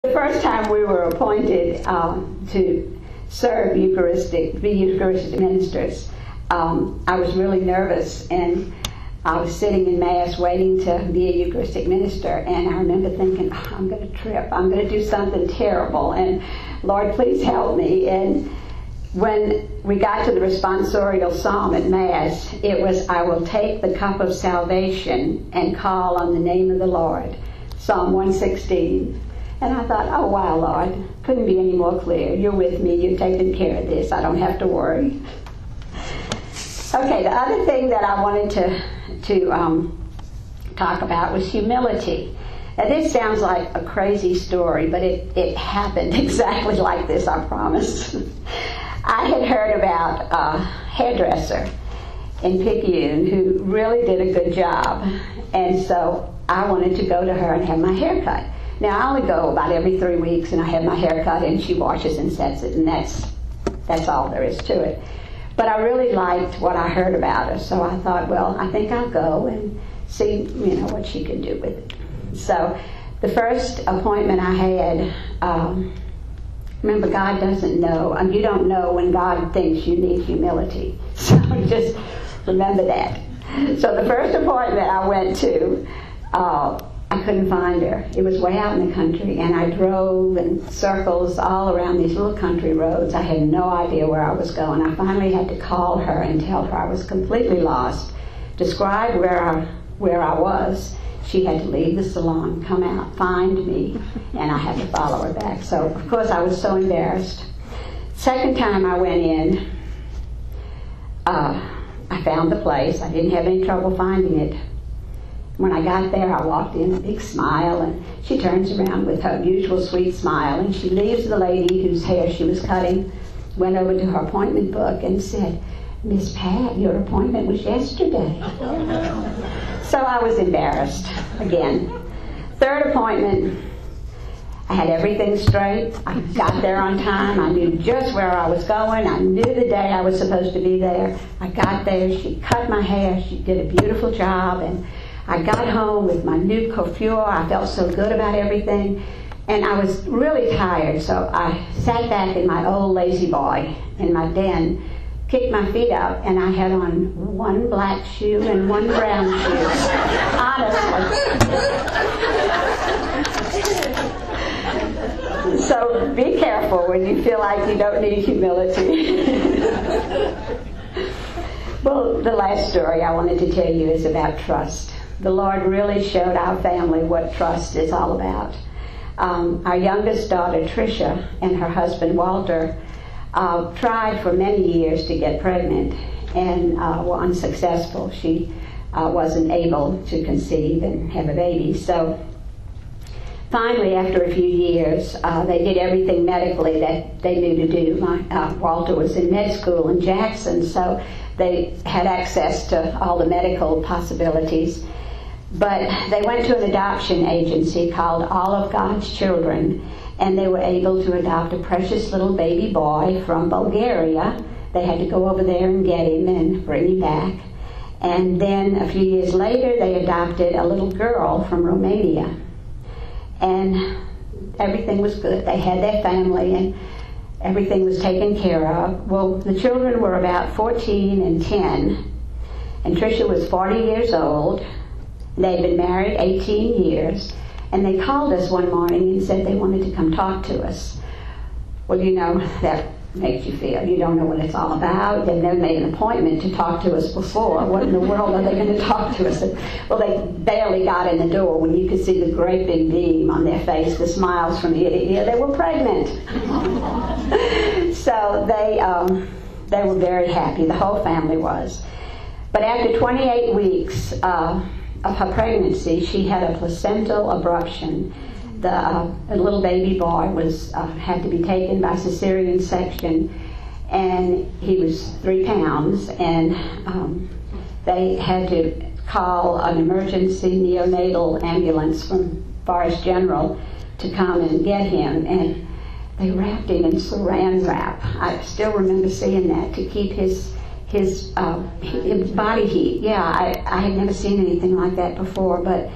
The first time we were appointed to serve be Eucharistic ministers, I was really nervous, and I was sitting in Mass waiting to be a Eucharistic minister, and I remember thinking, oh, I'm going to trip, I'm going to do something terrible, and Lord, please help me. And when we got to the responsorial psalm at Mass, it was, I will take the cup of salvation and call on the name of the Lord, Psalm 116. And I thought, oh wow, Lord, couldn't be any more clear. You're with me, you're taking care of this, I don't have to worry. Okay, the other thing that I wanted to talk about was humility. Now this sounds like a crazy story, but it happened exactly like this, I promise. I had heard about a hairdresser in Picayune who really did a good job, and so I wanted to go to her and have my hair cut. Now I only go about every 3 weeks, and I have my hair cut, and she washes and sets it, and that's all there is to it. But I really liked what I heard about her, so I thought, well, I think I'll go and see, what she can do with it. So the first appointment I had, remember, God doesn't know, and you don't know when God thinks you need humility. So just remember that. So the first appointment I went to, I couldn't find her. It was way out in the country, and I drove in circles all around these little country roads. I had no idea where I was going. I finally had to call her and tell her I was completely lost, describe where I was. She had to leave the salon, come out, find me, and I had to follow her back. So, of course, I was so embarrassed. Second time I went in, I found the place. I didn't have any trouble finding it. When I got there, I walked in, a big smile, and she turns around with her usual sweet smile, and she leaves the lady whose hair she was cutting, went over to her appointment book and said, Miss Pat, your appointment was yesterday. So I was embarrassed again. Third appointment, I had everything straight. I got there on time. I knew just where I was going. I knew the day I was supposed to be there. I got there. She cut my hair. She did a beautiful job, and I got home with my new coiffure. I felt so good about everything. And I was really tired, so I sat back in my old lazy boy in my den, kicked my feet up, and I had on one black shoe and one brown shoe. Honestly. So be careful when you feel like you don't need humility. Well, the last story I wanted to tell you is about trust. The Lord really showed our family what trust is all about. Our youngest daughter, Tricia, and her husband, Walter, tried for many years to get pregnant and were unsuccessful. She wasn't able to conceive and have a baby. So finally, after a few years, they did everything medically that they knew to do. Walter was in med school in Jackson, so they had access to all the medical possibilities. But they went to an adoption agency called All of God's Children, and they were able to adopt a precious little baby boy from Bulgaria. They had to go over there and get him and bring him back. And then a few years later, they adopted a little girl from Romania. And everything was good. They had their family, and everything was taken care of. Well, the children were about 14 and 10, and Tricia was 40 years old. They'd been married 18 years, and they called us one morning and said they wanted to come talk to us. Well, that makes you feel. You don't know what it's all about. They've never made an appointment to talk to us before. What in the world are they going to talk to us? Well, they barely got in the door when you could see the great big beam on their face, the smiles from ear to ear. They were pregnant. So they were very happy. The whole family was. But after 28 weeks of her pregnancy, she had a placental abruption. A little baby boy had to be taken by cesarean section, and he was 3 pounds, and they had to call an emergency neonatal ambulance from Forest General to come and get him, and they wrapped him in saran wrap. I still remember seeing that, to keep his body heat. Yeah, I had never seen anything like that before, but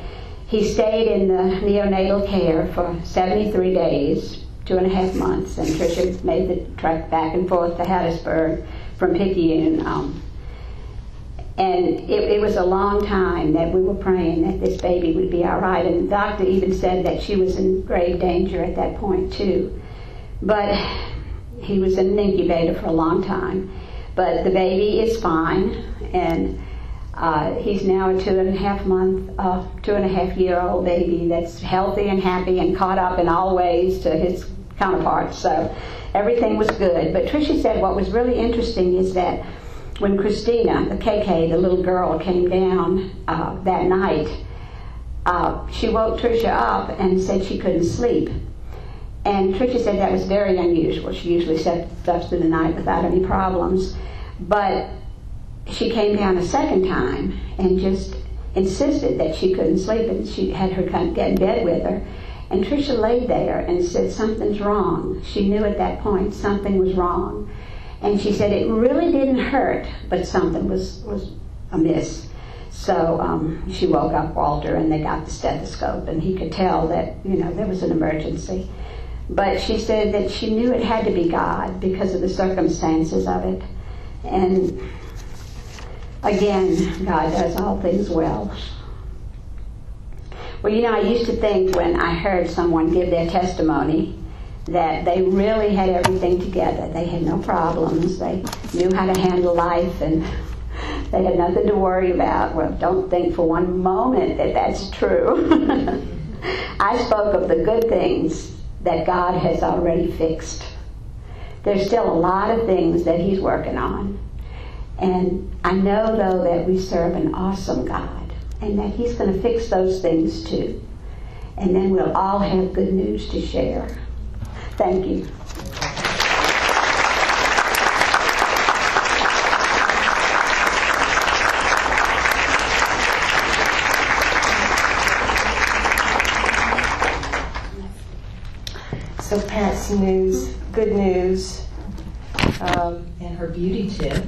He stayed in the neonatal care for 73 days, 2.5 months, and Tricia made the trek back and forth to Hattiesburg from Picayune. And it was a long time that we were praying that this baby would be all right. And the doctor even said that she was in grave danger at that point, too. But he was in an incubator for a long time. But the baby is fine, and he's now a 2.5-year-old baby that's healthy and happy and caught up in all ways to his counterparts. So everything was good. But Tricia said what was really interesting is that when Christina, the KK, the little girl, came down that night, she woke Tricia up and said she couldn't sleep. And Tricia said that was very unusual. She usually slept through the night without any problems. But she came down a second time and just insisted that she couldn't sleep, and she had her get in bed with her. And Tricia laid there and said, something's wrong. She knew at that point something was wrong. And she said it really didn't hurt, but something was amiss. So she woke up Walter, and they got the stethoscope, and he could tell that, there was an emergency. But she said that she knew it had to be God because of the circumstances of it. And again, God does all things well. Well, I used to think when I heard someone give their testimony that they really had everything together. They had no problems. They knew how to handle life, and they had nothing to worry about. Well, don't think for one moment that that's true. I spoke of the good things that God has already fixed. There's still a lot of things that He's working on. And I know, though, that we serve an awesome God, and that He's going to fix those things too. And then we'll all have good news to share. Thank you. So Pat's news, good news, and her beauty tip.